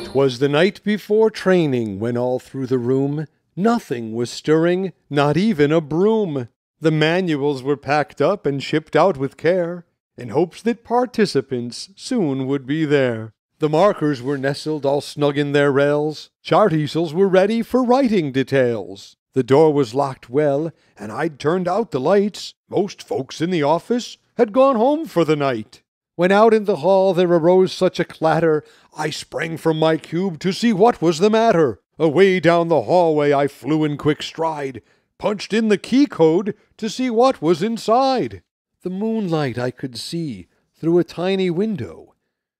'Twas the night before training, when all through the room nothing was stirring, not even a broom. The manuals were packed up and shipped out with care, in hopes that participants soon would be there. The markers were nestled all snug in their rails, chart easels were ready for writing details. The door was locked well, and I'd turned out the lights. Most folks in the office had gone home for the night. When out in the hall there arose such a clatter, I sprang from my cube to see what was the matter. Away down the hallway I flew in quick stride, punched in the key code to see what was inside. The moonlight I could see through a tiny window,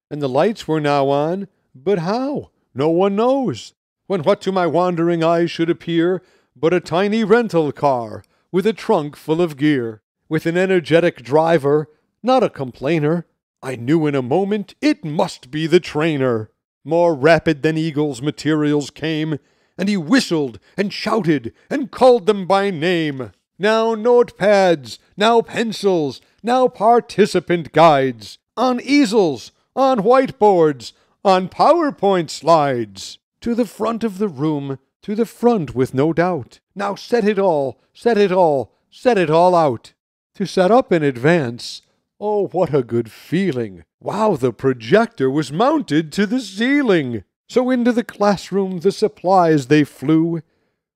and the lights were now on, but how? No one knows. When what to my wandering eyes should appear but a tiny rental car with a trunk full of gear, with an energetic driver, not a complainer. I knew in a moment it must be the trainer. More rapid than eagles materials came, and he whistled and shouted and called them by name. Now notepads, now pencils, now participant guides, on easels, on whiteboards, on PowerPoint slides. To the front of the room, to the front with no doubt. Now set it all, set it all, set it all out. To set up in advance, oh, what a good feeling! Wow, the projector was mounted to the ceiling! So into the classroom the supplies they flew,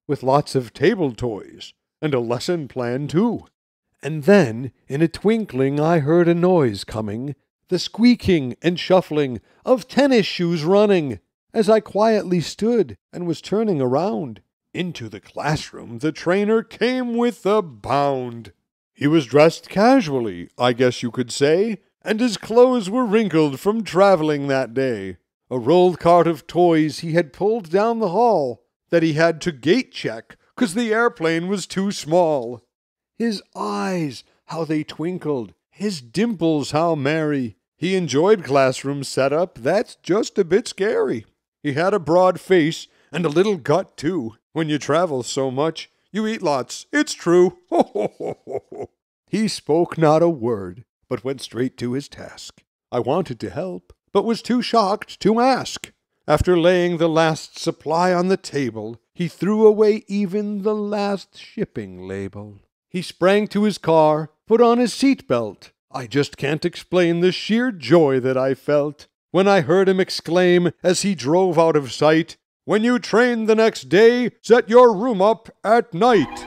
with lots of table toys, and a lesson plan too. And then, in a twinkling, I heard a noise coming, the squeaking and shuffling of tennis shoes running. As I quietly stood and was turning around, into the classroom the trainer came with a bound. He was dressed casually, I guess you could say, and his clothes were wrinkled from traveling that day. A rolled cart of toys he had pulled down the hall, that he had to gate check, 'cause the airplane was too small. His eyes, how they twinkled, his dimples how merry. He enjoyed classroom setup, that's just a bit scary. He had a broad face and a little gut too. When you travel so much, you eat lots, it's true. Ho, ho, ho, ho, ho. He spoke not a word, but went straight to his task. I wanted to help, but was too shocked to ask. After laying the last supply on the table, he threw away even the last shipping label. He sprang to his car, put on his seat belt. I just can't explain the sheer joy that I felt when I heard him exclaim as he drove out of sight, "When you train the next day, set your room up at night."